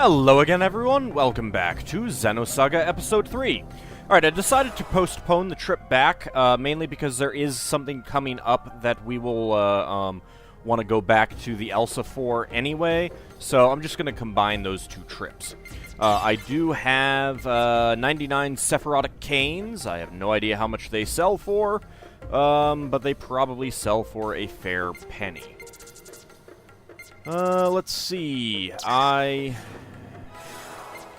Hello again, everyone. Welcome back to Xenosaga Episode 3. Alright, I decided to postpone the trip back, mainly because there is something coming up that we will want to go back to the Elsa for anyway, so I'm just going to combine those two trips. I do have 99 Sephirotic Canes. I have no idea how much they sell for, but they probably sell for a fair penny. Let's see. I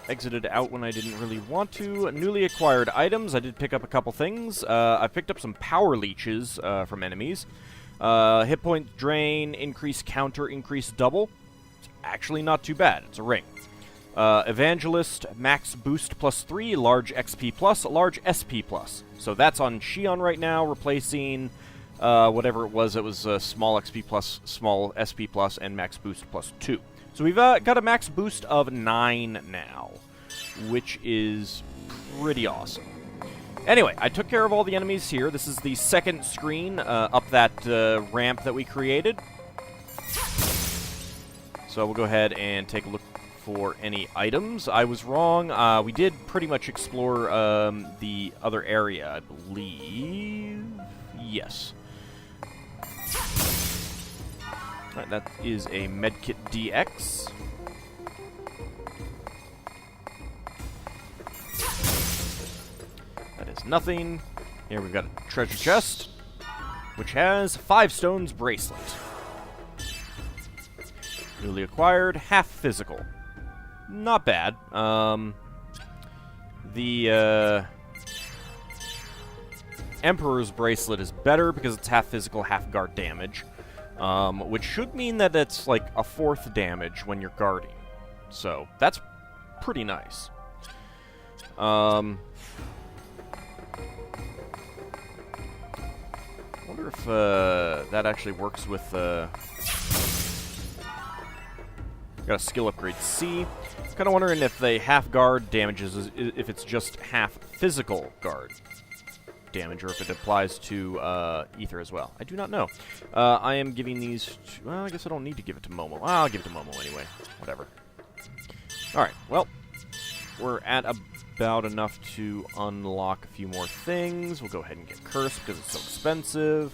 exited out when I didn't really want to. Newly acquired items. I did pick up a couple things. I picked up some power leeches from enemies. Hit point drain, increase counter, increase double. It's actually not too bad. It's a ring. Evangelist, max boost plus 3, large XP plus, large SP plus. So that's on Shion right now, replacing whatever it was small XP plus, small SP plus, and max boost plus 2. So we've got a max boost of 9 now, which is pretty awesome. Anyway, I took care of all the enemies here. This is the second screen up that ramp that we created. So we'll go ahead and take a look for any items. I was wrong. We did pretty much explore the other area, I believe. Yes. Alright, that is a Medkit DX. That is nothing. Here we've got a treasure chest, which has 5 stones bracelet. Newly acquired, half physical. Not bad. The Emperor's bracelet is better because it's half physical, half guard damage. Which should mean that it's like a 4th damage when you're guarding. So, that's pretty nice. I wonder if that actually works with... got a skill upgrade C. I'm kind of wondering if the half guard damages, if it's just half physical guard damage, or if it applies to Ether as well. I do not know. I am giving these to... Well, I guess I don't need to give it to Momo. I'll give it to Momo anyway. Whatever. Alright, well, we're at about enough to unlock a few more things. We'll go ahead and get Cursed because it's so expensive.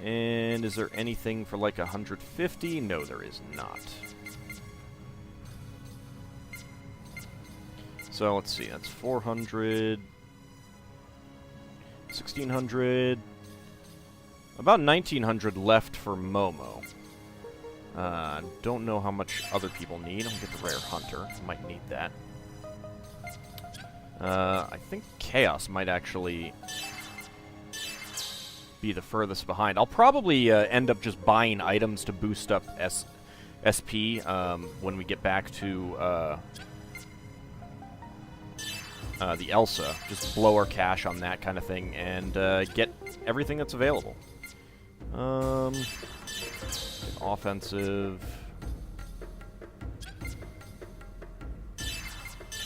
And is there anything for like 150? No, there is not. So, let's see. That's 400... 1,600, about 1,900 left for Momo. Don't know how much other people need. I'll get the Rare Hunter. Might need that. I think Chaos might actually be the furthest behind. I'll probably end up just buying items to boost up SP when we get back to... the Elsa, just blow our cash on that kind of thing, and get everything that's available. Offensive.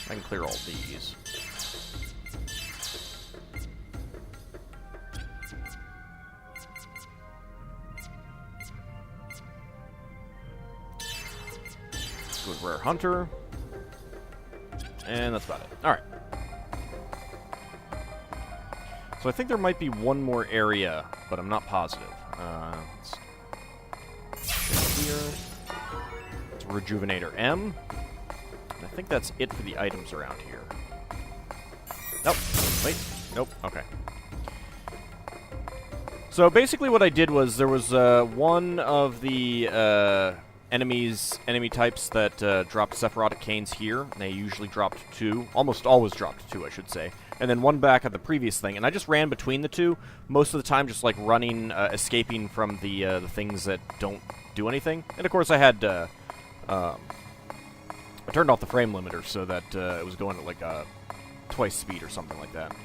I can clear all these. Good Rare Hunter. And that's about it. Alright. So I think there might be one more area, but I'm not positive. Let's check here. It's Rejuvenator M. And I think that's it for the items around here. Nope. Wait. Nope. Okay. So basically what I did was there was one of the enemy types that dropped Sephirotic Canes here. And they usually dropped 2. Almost always dropped 2, I should say. And then one back at the previous thing, and I just ran between the two, most of the time just, like, running, escaping from the things that don't do anything. And, of course, I had, I turned off the frame limiter so that it was going at, like, twice speed or something like that.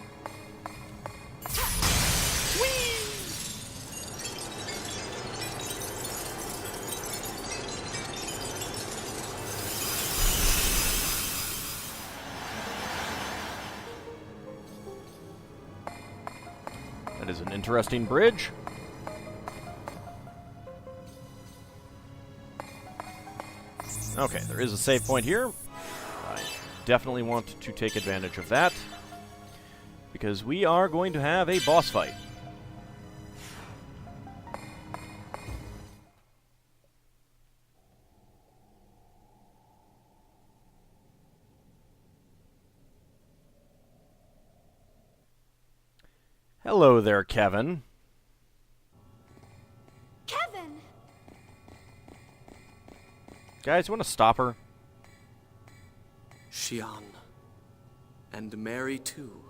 That is an interesting bridge. Okay, there is a save point here. I definitely want to take advantage of that, because we are going to have a boss fight. Hello there, Kevin. Kevin! Guys, you want to stop her? Shion. And Mary, too.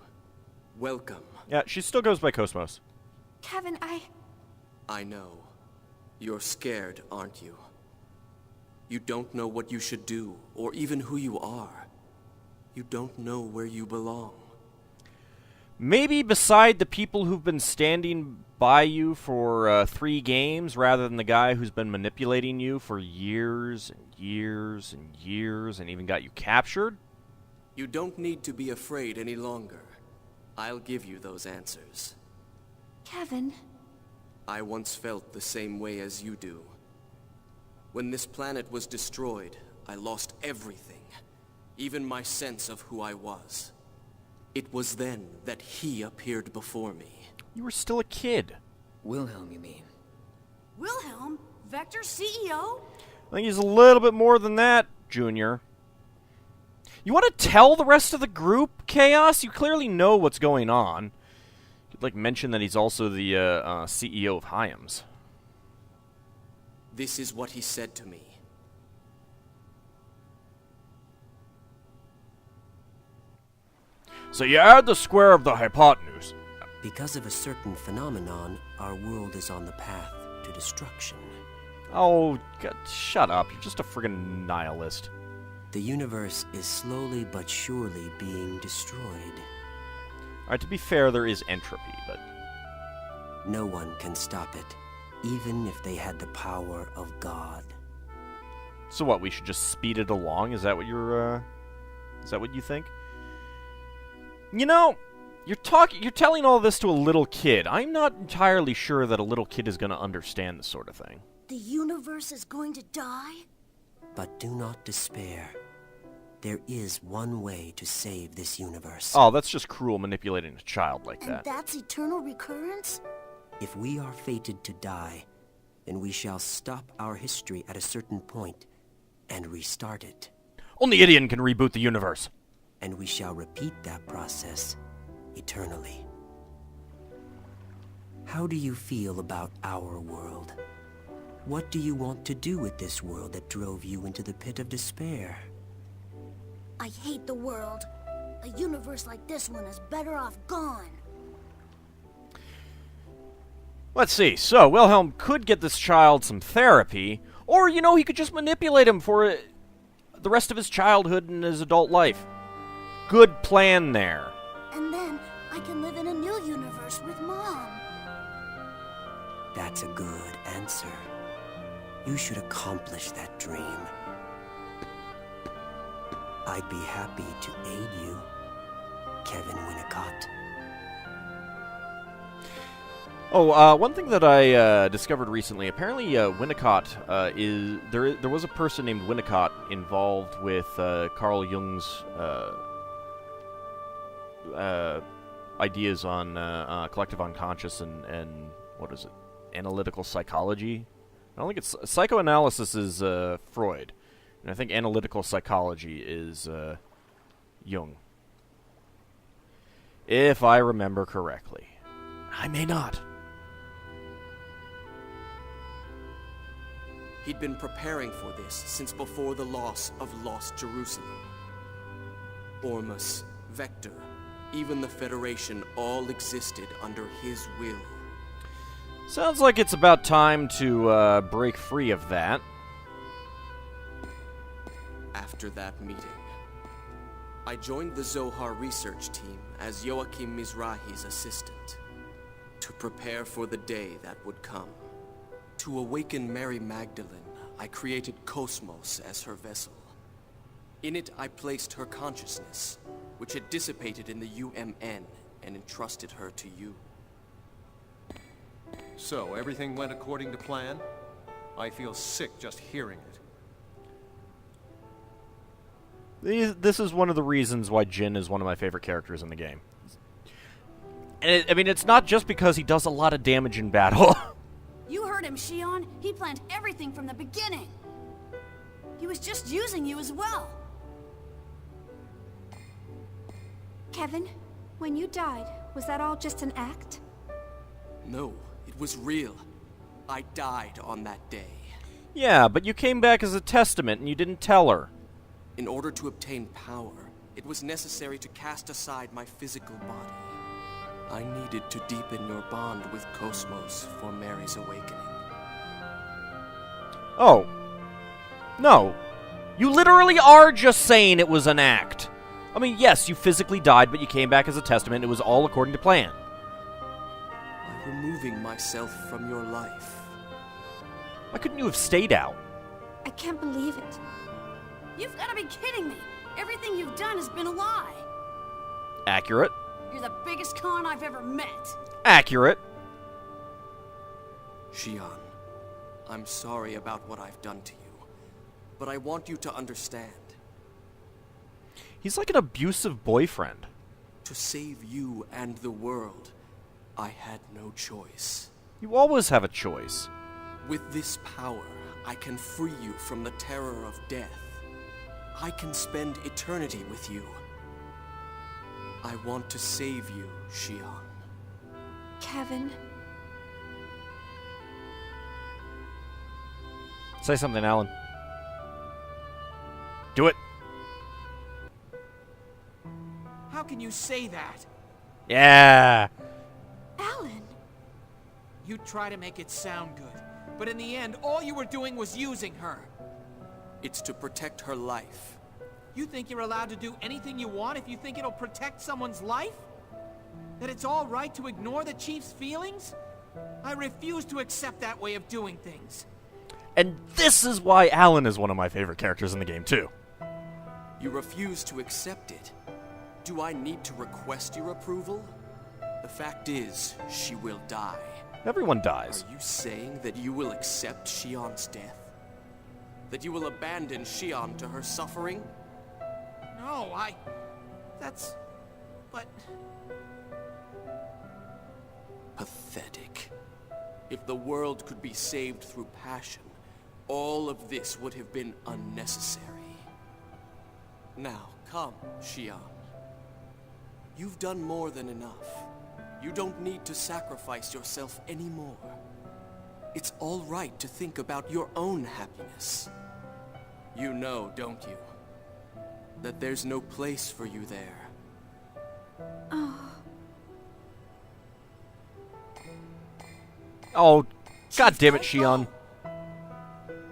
Welcome. Yeah, she still goes by KOS-MOS. Kevin, I know. You're scared, aren't you? You don't know what you should do, or even who you are. You don't know where you belong. Maybe beside the people who've been standing by you for 3 games, rather than the guy who's been manipulating you for years and years and years and even got you captured? You don't need to be afraid any longer. I'll give you those answers. Kevin... I once felt the same way as you do. When this planet was destroyed, I lost everything, even my sense of who I was. It was then that he appeared before me. You were still a kid. Wilhelm, you mean? Wilhelm? Vector's CEO? I think he's a little bit more than that, Junior. You want to tell the rest of the group, Chaos? You clearly know what's going on. You'd like mention that he's also the CEO of Hyams. This is what he said to me. So you add the square of the hypotenuse. Because of a certain phenomenon, our world is on the path to destruction. Oh, God, shut up. You're just a friggin' nihilist. The universe is slowly but surely being destroyed. Alright, to be fair, there is entropy, but... No one can stop it, even if they had the power of God. So what, we should just speed it along? Is that what you're, is that what you think? You know, you're telling all this to a little kid. I'm not entirely sure that a little kid is going to understand this sort of thing. The universe is going to die? But do not despair. There is one way to save this universe. Oh, that's just cruel manipulating a child like that. And that's eternal recurrence? If we are fated to die, then we shall stop our history at a certain point and restart it. Only Idiot can reboot the universe. And we shall repeat that process eternally. How do you feel about our world? What do you want to do with this world that drove you into the pit of despair? I hate the world. A universe like this one is better off gone. Let's see. So, Wilhelm could get this child some therapy, or, you know, he could just manipulate him for the rest of his childhood and his adult life. Good plan there. And then I can live in a new universe with Mom. That's a good answer. You should accomplish that dream. I'd be happy to aid you, Kevin Winnicott. Oh, one thing that I discovered recently, apparently Winnicott is... There was a person named Winnicott involved with Carl Jung's ideas on collective unconscious and what is it? Analytical psychology? I don't think it's... Psychoanalysis is Freud. And I think analytical psychology is Jung. If I remember correctly. I may not. He'd been preparing for this since before the loss of Lost Jerusalem. Ormus, Vector, even the Federation all existed under his will. Sounds like it's about time to break free of that. After that meeting, I joined the Zohar research team as Joachim Mizrahi's assistant, to prepare for the day that would come. To awaken Mary Magdalene, I created KOS-MOS as her vessel. In it, I placed her consciousness, which had dissipated in the UMN, and entrusted her to you. So, everything went according to plan? I feel sick just hearing it. This is one of the reasons why Jin is one of my favorite characters in the game. And I mean, it's not just because he does a lot of damage in battle. You heard him, Shion. He planned everything from the beginning. He was just using you as well. Kevin, when you died, was that all just an act? No, it was real. I died on that day. Yeah, but you came back as a testament and you didn't tell her. In order to obtain power, it was necessary to cast aside my physical body. I needed to deepen your bond with KOS-MOS for Mary's awakening. Oh. No. You literally are just saying it was an act. I mean, yes, you physically died, but you came back as a testament. It was all according to plan. By removing myself from your life. Why couldn't you have stayed out? I can't believe it. You've got to be kidding me. Everything you've done has been a lie. Accurate. You're the biggest con I've ever met. Accurate. Shion, I'm sorry about what I've done to you, but I want you to understand. He's like an abusive boyfriend. To save you and the world, I had no choice. You always have a choice. With this power, I can free you from the terror of death. I can spend eternity with you. I want to save you, Shion. Kevin. Say something, Alan. Do it. How can you say that? Yeah. Alan. You try to make it sound good, but in the end, all you were doing was using her. It's to protect her life. You think you're allowed to do anything you want if you think it'll protect someone's life? That it's all right to ignore the Chief's feelings? I refuse to accept that way of doing things. And this is why Alan is one of my favorite characters in the game, too. You refuse to accept it. Do I need to request your approval? The fact is, she will die. Everyone dies. Are you saying that you will accept Shion's death? That you will abandon Shion to her suffering? No, but... Pathetic. If the world could be saved through passion, all of this would have been unnecessary. Now, come, Shion. You've done more than enough. You don't need to sacrifice yourself anymore. It's all right to think about your own happiness. You know, don't you? That there's no place for you there. Oh, god damn it, Shion.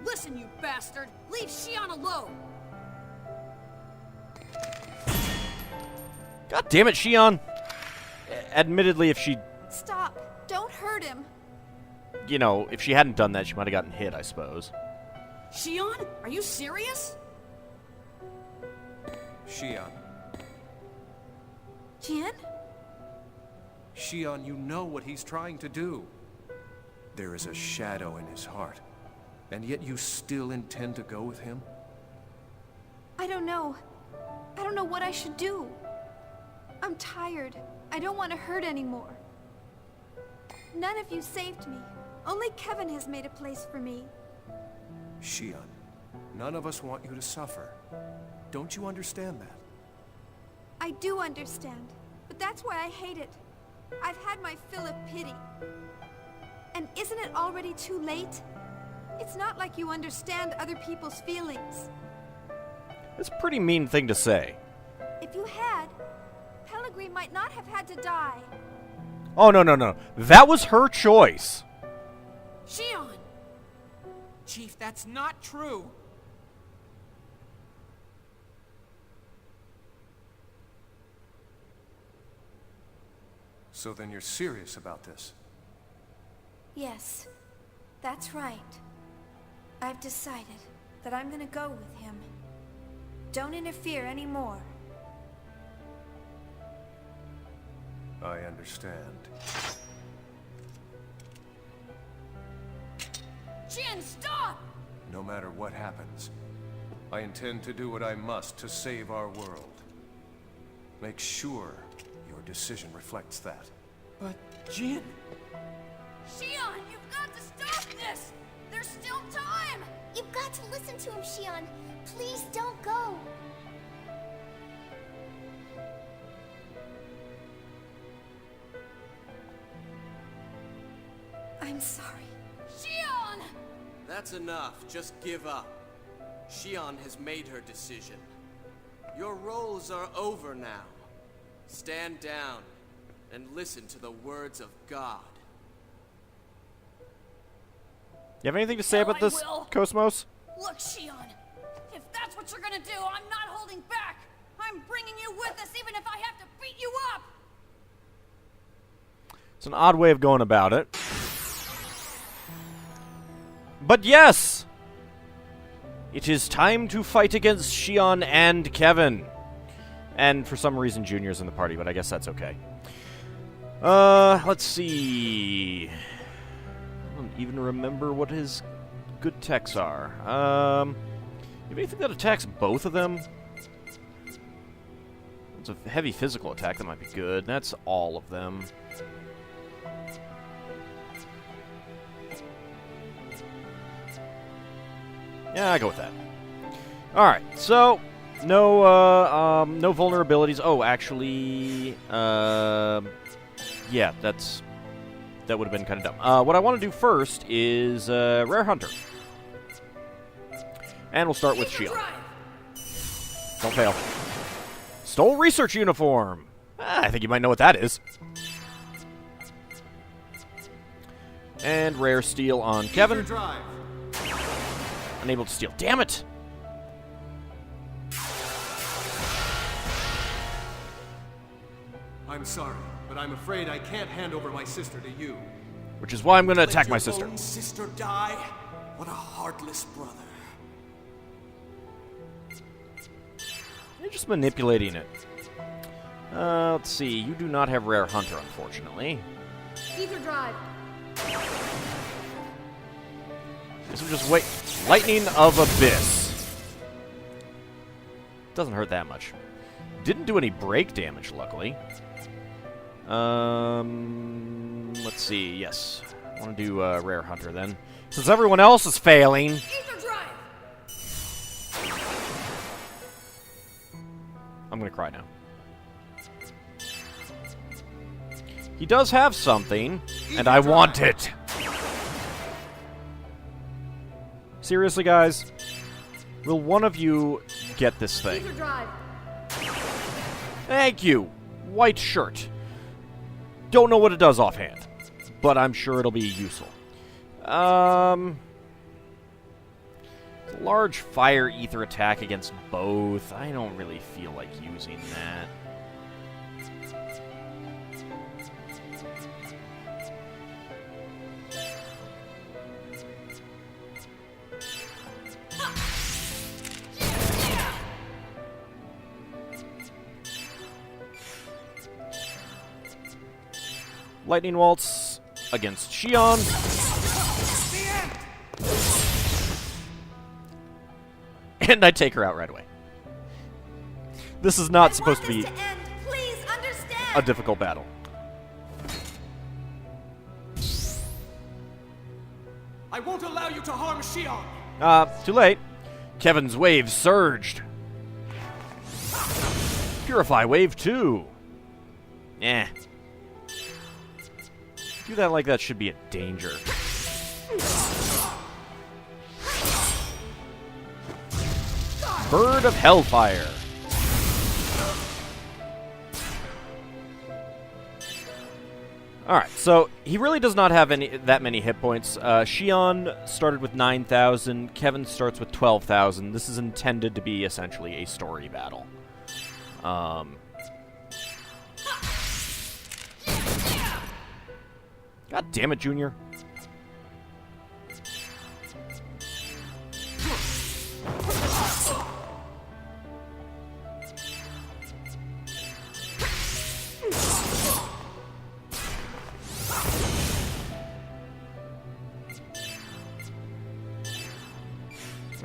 Listen, you bastard. Leave Shion alone. God damn it, Shion. Admittedly, if she, Stop. Don't hurt him. you know, if she hadn't done that, she might have gotten hit, I suppose. Shion? Are you serious? Shion. Jin? Shion, you know what he's trying to do. There is a shadow in his heart, and yet you still intend to go with him? I don't know. I don't know what I should do. I'm tired. I don't want to hurt anymore. None of you saved me. Only Kevin has made a place for me. Shion, none of us want you to suffer. Don't you understand that? I do understand, but that's why I hate it. I've had my fill of pity. And isn't it already too late? It's not like you understand other people's feelings. That's a pretty mean thing to say. If you had, Pellegrini might not have had to die. Oh, no. That was her choice. Shion! Chief, that's not true. So then you're serious about this? Yes, that's right. I've decided that I'm gonna go with him. Don't interfere anymore. I understand. Jin, stop! No matter what happens, I intend to do what I must to save our world. Make sure your decision reflects that. But, Jin... Shion, you've got to stop this! There's still time! You've got to listen to him, Shion. Please don't go. I'm sorry. Shion! That's enough. Just give up. Shion has made her decision. Your roles are over now. Stand down and listen to the words of God. You have anything to say about I this, will. KOS-MOS? Look, Shion, if that's what you're gonna do, I'm not holding back. I'm bringing you with us even if I have to beat you up. It's an odd way of going about it. But yes! It is time to fight against Shion and Kevin. And for some reason, Junior's in the party, but I guess that's okay. Let's see. I don't even remember what his good techs are. You have anything that attacks both of them? It's a heavy physical attack that might be good. That's all of them. Yeah, I go with that. Alright, so no no vulnerabilities. Oh, actually yeah, that would have been kind of dumb. What I want to do first is Rare Hunter. And we'll start with Shion. Don't fail. Stole research uniform. I think you might know what that is. And Rare Steal on Kevin. Unable to steal. Damn it! I'm sorry, but I'm afraid I can't hand over my sister to you. Which is why I'm going to attack my Let sister. your own sister die? What a heartless brother. You're just manipulating it. Let's see. You do not have Rare Hunter, unfortunately. Ether drive. Guess we'll just wait. Lightning of Abyss. Doesn't hurt that much. Didn't do any break damage, luckily. Let's see. Yes. I want to do Rare Hunter then. Since everyone else is failing. Ether drive! I'm going to cry now. He does have something, and I want it. Seriously, guys? Will one of you get this thing? Ether drive. Thank you. White shirt. Don't know what it does offhand, but I'm sure it'll be useful. Large fire ether attack against both. I don't really feel like using that. Lightning Waltz against Shion. And I take her out right away. This is not supposed to be Please understand. a difficult battle. I won't allow you to harm Shion! Too late. Kevin's wave surged. Purify wave 2. Eh. Do that like that should be a danger. Bird of Hellfire. Alright, so he really does not have that many hit points. Shion started with 9,000. Kevin starts with 12,000. This is intended to be essentially a story battle. God damn it, Junior.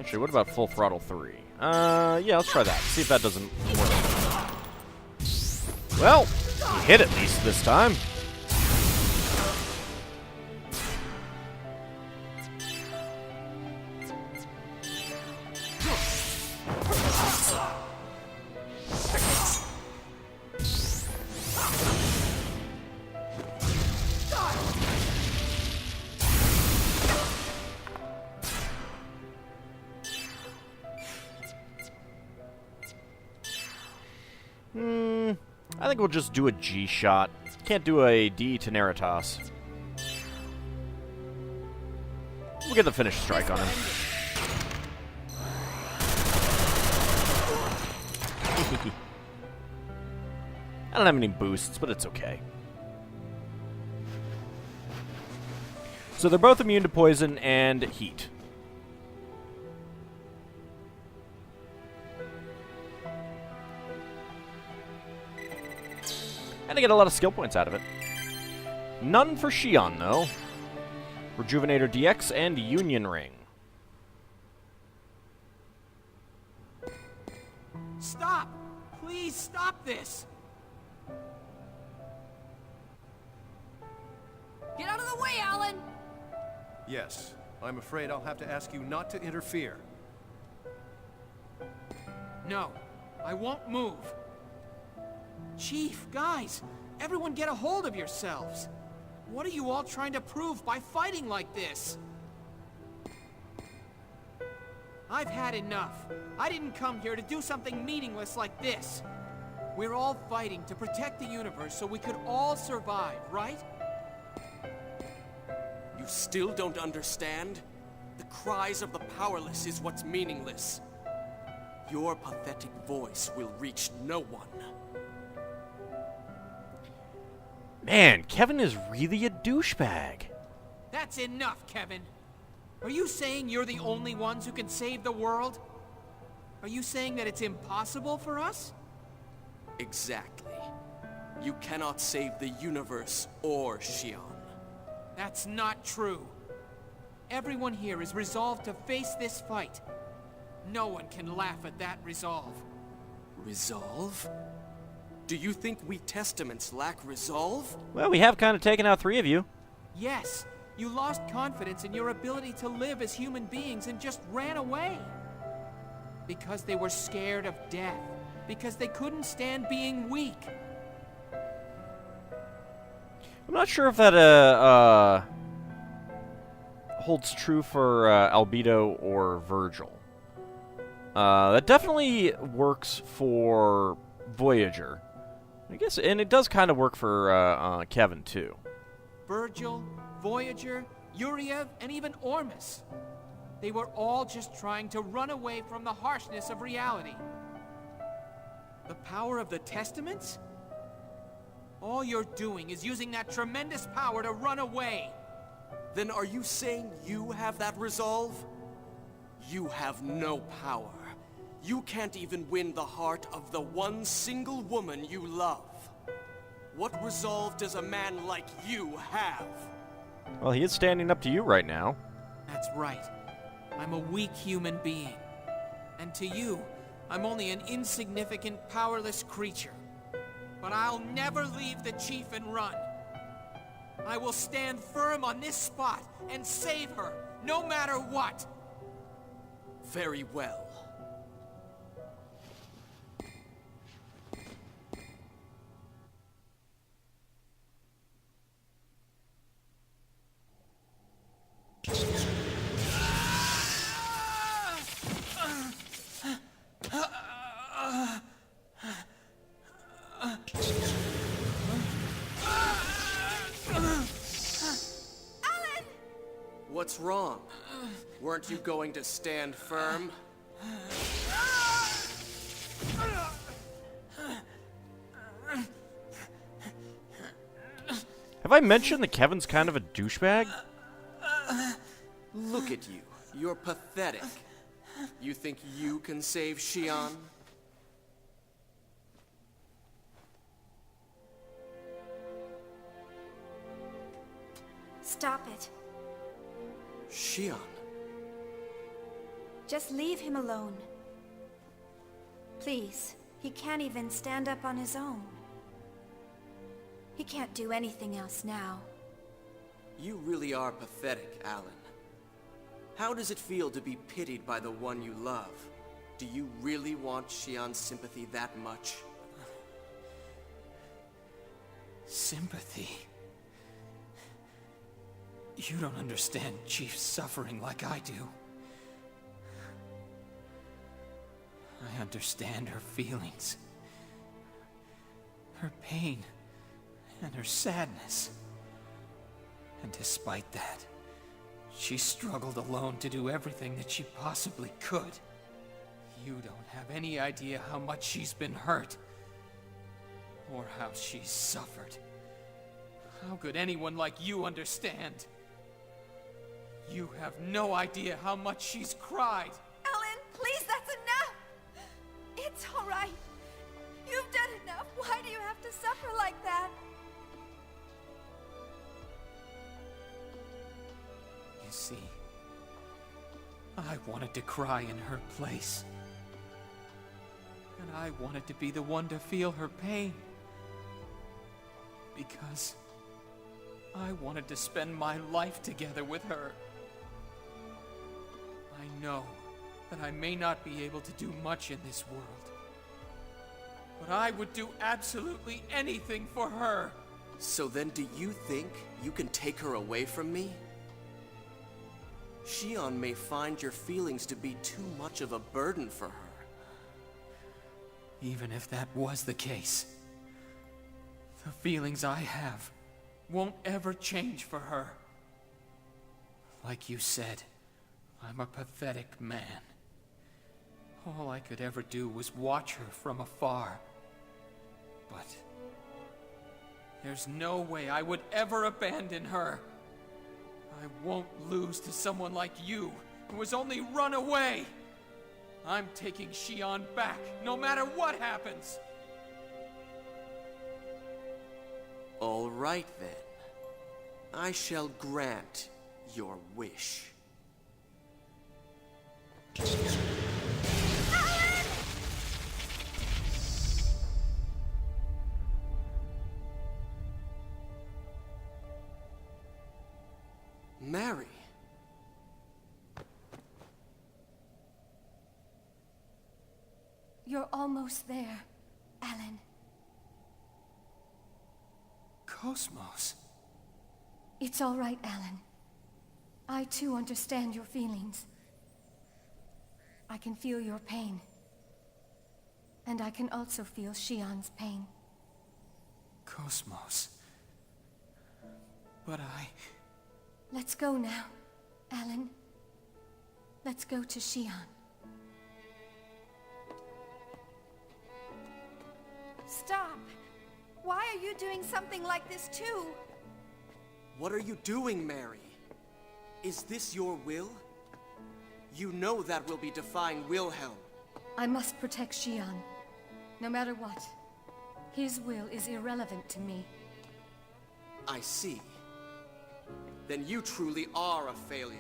Actually, what about Full Throttle 3? Yeah, let's try that. See if that doesn't work. Well, he hit at least this time. I think we'll just do a G shot. Can't do a D to Neritas. We'll get the finish strike on him. I don't have any boosts, but it's okay. So they're both immune to poison and heat. And I get a lot of skill points out of it. None for Shion, though. Rejuvenator DX and Union Ring. Stop! Please stop this! Get out of the way, Alan! Yes, I'm afraid I'll have to ask you not to interfere. No, I won't move. Chief, guys, everyone get a hold of yourselves. What are you all trying to prove by fighting like this? I've had enough. I didn't come here to do something meaningless like this. We're all fighting to protect the universe so we could all survive, right? You still don't understand? The cries of the powerless is what's meaningless. Your pathetic voice will reach no one. Man, Kevin is really a douchebag. That's enough, Kevin. Are you saying you're the only ones who can save the world? Are you saying that it's impossible for us? Exactly. You cannot save the universe or Shion. That's not true. Everyone here is resolved to face this fight. No one can laugh at that resolve. Resolve? Do you think we Testaments lack resolve? Well, we have kind of taken out 3 of you. Yes, you lost confidence in your ability to live as human beings and just ran away. Because they were scared of death. Because they couldn't stand being weak. I'm not sure if that holds true for Albedo or Virgil. That definitely works for Voyager. I guess, and it does kind of work for Kevin, too. Virgil, Voyager, Yuriev, and even Ormus. They were all just trying to run away from the harshness of reality. The power of the Testaments? All you're doing is using that tremendous power to run away. Then are you saying you have that resolve? You have no power. You can't even win the heart of the one single woman you love. What resolve does a man like you have? Well, he is standing up to you right now. That's right. I'm a weak human being. And to you, I'm only an insignificant, powerless creature. But I'll never leave the chief and run. I will stand firm on this spot and save her, no matter what. Very well. What's wrong? Weren't you going to stand firm? Have I mentioned that Kevin's kind of a douchebag? Look at you. You're pathetic. You think you can save Shion? Stop it. Shion. Just leave him alone. Please, he can't even stand up on his own. He can't do anything else now. You really are pathetic, Alan. How does it feel to be pitied by the one you love? Do you really want Shion's sympathy that much? Sympathy? You don't understand Chief's suffering like I do. I understand her feelings, her pain, and her sadness. And despite that, she struggled alone to do everything that she possibly could. You don't have any idea how much she's been hurt, or how she's suffered. How could anyone like you understand? You have no idea how much she's cried. Alan, please, that's enough! It's all right. You've done enough. Why do you have to suffer like that? You see, I wanted to cry in her place. And I wanted to be the one to feel her pain. Because I wanted to spend my life together with her. I know that I may not be able to do much in this world. But I would do absolutely anything for her. So then do you think you can take her away from me? Shion may find your feelings to be too much of a burden for her. Even if that was the case, the feelings I have won't ever change for her. Like you said, I'm a pathetic man. All I could ever do was watch her from afar. But there's no way I would ever abandon her. I won't lose to someone like you, who has only run away. I'm taking Shion back, no matter what happens. All right then. I shall grant your wish. Mary. You're almost there, Alan. KOS-MOS. It's all right, Alan. I too understand your feelings. I can feel your pain. And I can also feel Shion's pain. KOS-MOS. But Let's go now, Alan. Let's go to Shion. Stop! Why are you doing something like this too? What are you doing, Mary? Is this your will? You know that will be defying Wilhelm. I must protect Shion, no matter what. His will is irrelevant to me. I see. Then you truly are a failure.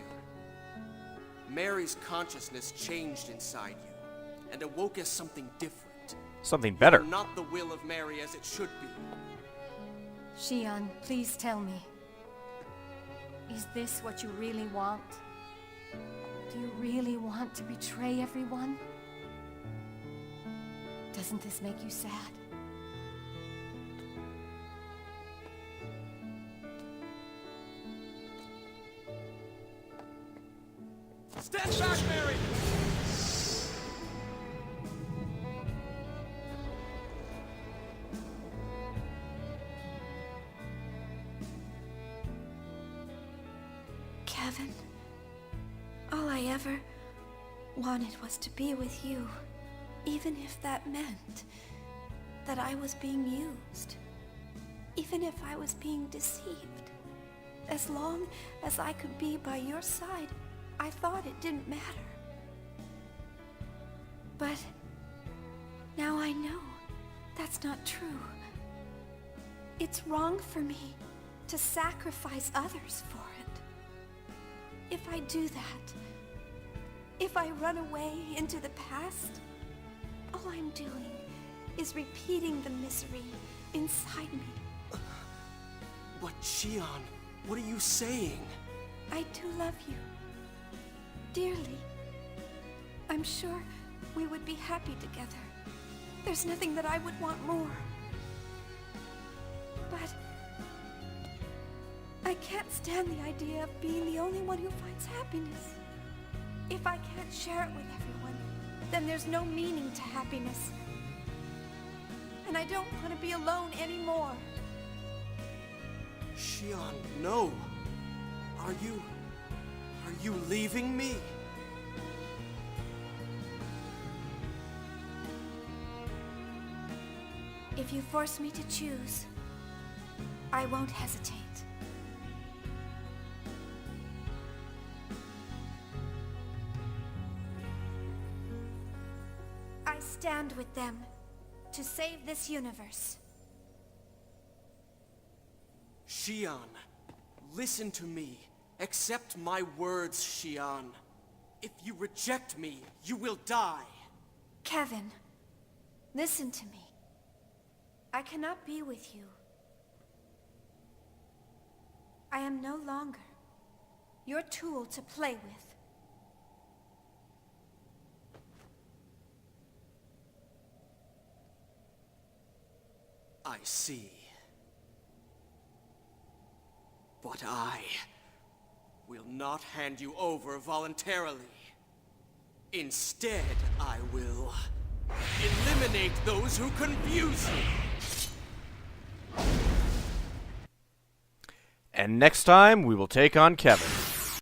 Mary's consciousness changed inside you, and awoke as something different. Something better. Not the will of Mary as it should be. Shion, please tell me. Is this what you really want? Do you really want to betray everyone? Doesn't this make you sad? stand back, Mary! Kevin, all I ever wanted was to be with you, even if that meant that I was being used, even if I was being deceived. As long as I could be by your side, I thought it didn't matter. But now I know that's not true. It's wrong for me to sacrifice others for it. If I do that, If I run away into the past, all I'm doing is repeating the misery inside me. But Shion, what are you saying? I do love you. Dearly. I'm sure we would be happy together. There's nothing that I would want more. But I can't stand the idea of being the only one who finds happiness. If I can't share it with everyone, then there's no meaning to happiness. And I don't want to be alone anymore. Shion, no. Are you leaving me? If you force me to choose, I won't hesitate. I stand with them to save this universe. Shion, listen to me. Accept my words, Shion. If you reject me, you will die. Kevin, listen to me. I cannot be with you. I am no longer your tool to play with. I see. But I will not hand you over voluntarily. Instead, I will eliminate those who confuse you. And next time, we will take on Kevin.